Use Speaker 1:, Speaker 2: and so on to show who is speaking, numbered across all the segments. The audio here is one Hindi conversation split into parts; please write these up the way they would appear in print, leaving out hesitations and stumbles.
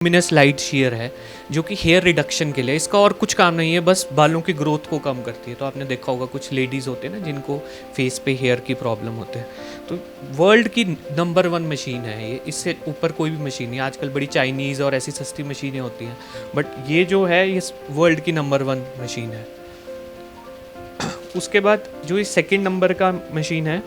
Speaker 1: लुमिनस लाइट शेयर है जो कि हेयर रिडक्शन के लिए, इसका और कुछ काम नहीं है, बस बालों की ग्रोथ को कम करती है। तो आपने देखा होगा कुछ लेडीज़ होते हैं ना जिनको फेस पे हेयर की प्रॉब्लम होते हैं, तो वर्ल्ड की नंबर 1 मशीन है ये, इससे ऊपर कोई भी मशीन नहीं। आजकल बड़ी चाइनीज़ और ऐसी सस्ती मशीनें होती हैं, बट ये जो है ये वर्ल्ड की नंबर 1 मशीन है। उसके बाद जो ये सेकंड नंबर का मशीन है,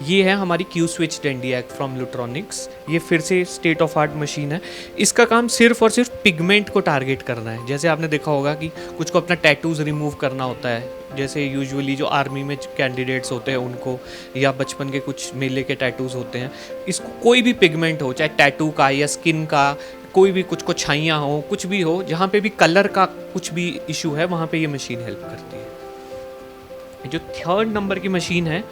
Speaker 1: ये है हमारी क्यू स्विच डेंडियाक फ्रॉम लुट्रॉनिक्स। ये फिर से स्टेट ऑफ आर्ट मशीन है। इसका काम सिर्फ और सिर्फ पिगमेंट को टारगेट करना है। जैसे आपने देखा होगा कि कुछ को अपना टैटूज़ रिमूव करना होता है, जैसे यूजुअली जो आर्मी में कैंडिडेट्स होते हैं उनको, या बचपन के कुछ मेले के टैटूज़ होते हैं। इसको कोई भी पिगमेंट हो, चाहे टैटू का या स्किन का, कोई भी कुछ को छाइयाँ हो, कुछ भी हो, जहाँ पे भी कलर का कुछ भी इशू है वहाँ पे ये मशीन हेल्प करती है। जो थर्ड नंबर की मशीन है,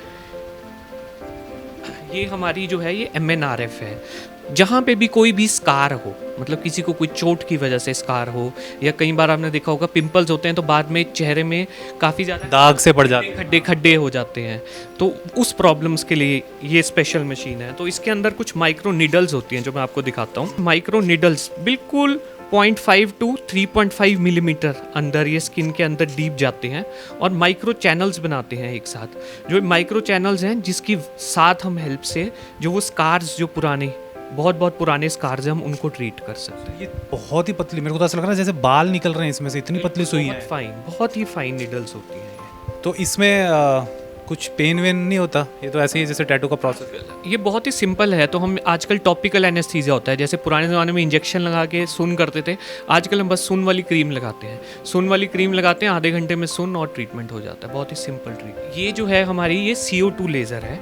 Speaker 1: ये हमारी जो है ये MNRF है। जहाँ पे भी कोई भी स्कार हो, मतलब किसी को कोई चोट की वजह से स्कार हो, या कई बार आपने देखा होगा पिंपल्स होते हैं तो बाद में चेहरे में काफ़ी ज़्यादा
Speaker 2: दाग से पड़ जाते हैं,
Speaker 1: खड्डे हो जाते हैं, तो उस प्रॉब्लम्स के लिए ये स्पेशल मशीन है। तो इसके अंदर कुछ माइक्रो नीडल्स होती हैं जो मैं आपको दिखाता हूँ। माइक्रो नीडल्स बिल्कुल 0.5 to 3.5 मिलीमीटर अंदर ये स्किन के अंदर डीप जाते हैं और माइक्रो चैनल्स बनाते हैं एक साथ। जो माइक्रो चैनल्स हैं जिसकी साथ हम हेल्प से जो वो स्कार्स, जो पुराने बहुत पुराने स्कार्स हैं, हम उनको ट्रीट कर सकते हैं।
Speaker 2: ये बहुत ही पतली, मेरे को तो ऐसा लग रहा है जैसे बाल निकल रहे हैं इसमें से, इतनी पतली सुई है।
Speaker 1: बहुत ही फाइन नीडल्स होती हैं ये।
Speaker 2: तो इसमें कुछ पेन वेन नहीं होता? ये तो ऐसे ही जैसे टैटू का प्रोसेस।
Speaker 1: ये बहुत ही सिंपल है। तो हम आजकल टॉपिकल एनेस्थीसिया होता है, जैसे पुराने ज़माने में इंजेक्शन लगा के सुन करते थे, आजकल हम बस सुन वाली क्रीम लगाते हैं। सुन वाली क्रीम लगाते हैं, आधे घंटे में सुन और ट्रीटमेंट हो जाता है। बहुत ही सिंपल ट्रीटमेंट। ये जो है हमारी ये CO2 लेज़र है।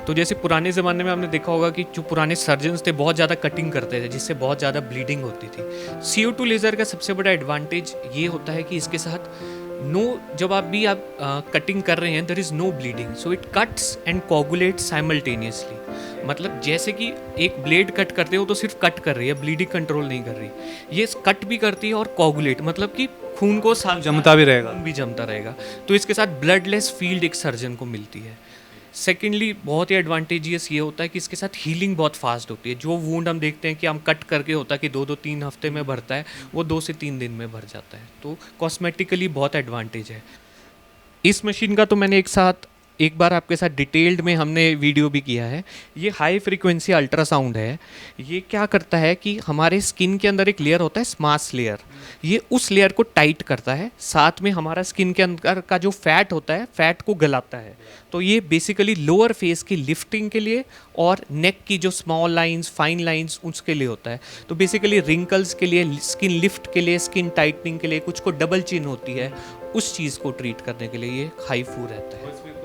Speaker 1: तो जैसे पुराने ज़माने में आपने देखा होगा कि जो पुराने सर्जन्स थे बहुत ज़्यादा कटिंग करते थे, जिससे बहुत ज़्यादा ब्लीडिंग होती थी। CO2 लेज़र का सबसे बड़ा एडवांटेज ये होता है कि इसके साथ जब आप कटिंग कर रहे हैं, there is no bleeding, so it cuts and coagulates simultaneously. मतलब जैसे कि एक ब्लेड कट करते हो तो सिर्फ कट कर रही है, ब्लीडिंग कंट्रोल नहीं कर रही। ये कट भी करती है और कोगुलेट, मतलब कि खून को
Speaker 2: जमता भी रहेगा,
Speaker 1: खून भी जमता रहेगा। तो इसके साथ ब्लडलेस फील्ड एक सर्जन को मिलती है। सेकेंडली बहुत ही एडवांटेजियस ये होता है कि इसके साथ हीलिंग बहुत फास्ट होती है। जो वूंड हम देखते हैं कि हम कट करके होता है कि 2-3 हफ्ते में भरता है, वो 2 से 3 दिन में भर जाता है। तो कॉस्मेटिकली बहुत एडवांटेज है इस मशीन का। तो मैंने एक बार आपके साथ डिटेल्ड में हमने वीडियो भी किया है। ये हाई फ्रीक्वेंसी अल्ट्रासाउंड है। ये क्या करता है कि हमारे स्किन के अंदर एक लेयर होता है, स्मास लेयर, ये उस लेयर को टाइट करता है, साथ में हमारा स्किन के अंदर का जो फैट होता है, फैट को गलाता है। तो ये बेसिकली लोअर फेस की लिफ्टिंग के लिए और नेक की जो स्मॉल लाइंस, फाइन लाइंस, उसके लिए होता है। तो बेसिकली रिंकल्स के लिए, स्किन लिफ्ट के लिए, स्किन टाइटनिंग के लिए, कुछ को डबल चिन होती है, उस चीज़ को ट्रीट करने के लिए ये हाईफू रहता है।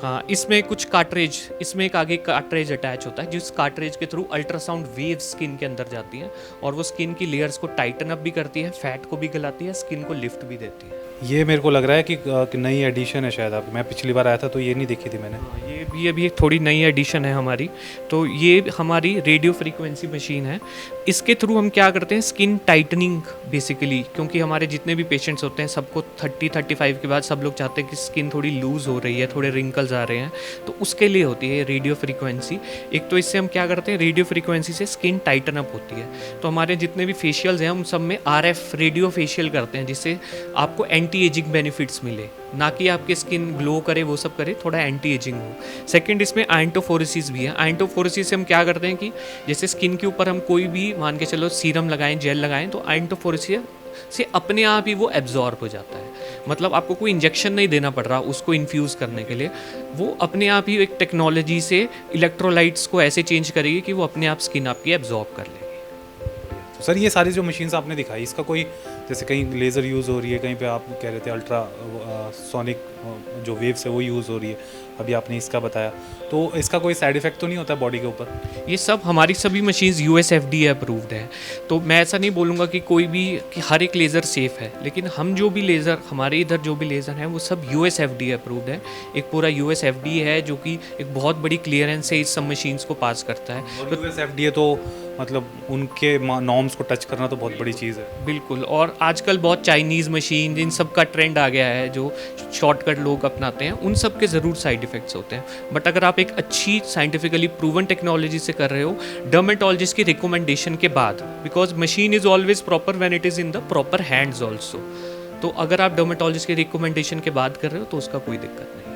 Speaker 1: हाँ, इसमें कुछ कार्ट्रेज, इसमें एक आगे कार्ट्रेज अटैच होता है, जिस कार्ट्रेज के थ्रू अल्ट्रासाउंड वेव्स स्किन के अंदर जाती हैं और वो स्किन की लेयर्स को टाइटन अप भी करती है, फैट को भी गलाती है, स्किन को लिफ्ट भी देती है।
Speaker 2: ये मेरे को लग रहा है कि नई एडिशन है शायद। आप, मैं पिछली बार आया था तो ये नहीं देखी थी मैंने।
Speaker 1: ये भी अभी एक थोड़ी नई एडिशन है हमारी। तो ये हमारी रेडियो फ्रीक्वेंसी मशीन है। इसके थ्रू हम क्या करते हैं, स्किन टाइटनिंग बेसिकली, क्योंकि हमारे जितने भी पेशेंट्स होते हैं सबको 30-35 के बाद सब लोग चाहते हैं कि स्किन थोड़ी लूज़ हो रही है, थोड़े रिंकल्स आ रहे हैं, तो उसके लिए होती है रेडियो फ्रीक्वेंसी। एक तो इससे हम क्या करते हैं, रेडियो फ्रीक्वेंसी से स्किन टाइटन अप होती है। तो हमारे जितने भी फेशियल्स हैं उन सब में RF रेडियो फेशियल करते हैं, जिससे आपको एंटी एजिंग बेनिफिट्स मिले, ना कि आपकी स्किन ग्लो करे, वो सब करे, थोड़ा एंटी एजिंग हो। सेकंड, इसमें आयंटोफोरेसिस भी है। आयंटोफोरेसिस से हम क्या करते हैं कि जैसे स्किन के ऊपर हम कोई भी मान के चलो सीरम लगाएं, जेल लगाएं, तो आयंटोफोरेसिस से अपने आप ही वो एब्जॉर्ब हो जाता है। मतलब आपको कोई इंजेक्शन नहीं देना पड़ रहा उसको इन्फ्यूज़ करने के लिए, वो अपने आप ही एक टेक्नोलॉजी से इलेक्ट्रोलाइट्स को ऐसे चेंज करेगी कि वो अपने आप स्किन आपकी एब्जॉर्ब कर लेगी।
Speaker 2: तो सर, ये सारी जो मशीन्स आपने दिखाई, इसका कोई, जैसे कहीं लेज़र यूज़ हो रही है, कहीं पे आप कह रहे थे अल्ट्रा सोनिक जो वेव्स है वो यूज़ हो रही है, अभी आपने इसका बताया, तो इसका कोई साइड इफेक्ट तो नहीं होता है बॉडी के ऊपर?
Speaker 1: ये सब हमारी सभी मशीन्स US FDA अप्रूव्ड है। तो मैं ऐसा नहीं बोलूँगा कि कि हर एक लेज़र सेफ़ है, लेकिन हम जो भी लेज़र, हमारे इधर जो भी लेज़र हैं वो सब US FDA अप्रूव्ड है। एक पूरा US FDA है जो कि एक बहुत बड़ी क्लियरेंस से इस सब मशीन्स को पास करता है।
Speaker 2: US FDA तो मतलब उनके नॉर्म्स को टच करना तो बहुत बड़ी चीज़ है।
Speaker 1: बिल्कुल। और आजकल बहुत चाइनीज़ मशीन इन सब का ट्रेंड आ गया है, जो शॉर्टकट लोग अपनाते हैं, उन सब के ज़रूर साइड इफ़ेक्ट्स होते हैं। बट अगर आप एक अच्छी साइंटिफिकली प्रूवन टेक्नोलॉजी से कर रहे हो, डर्मेटोलॉजिस्ट की रिकमेंडेशन के बाद, because machine is always proper when it is in the proper hands also, तो अगर आप डर्मेटोलॉजिस्ट के रिकमेंडेशन के बाद कर रहे हो तो उसका कोई दिक्कत नहीं।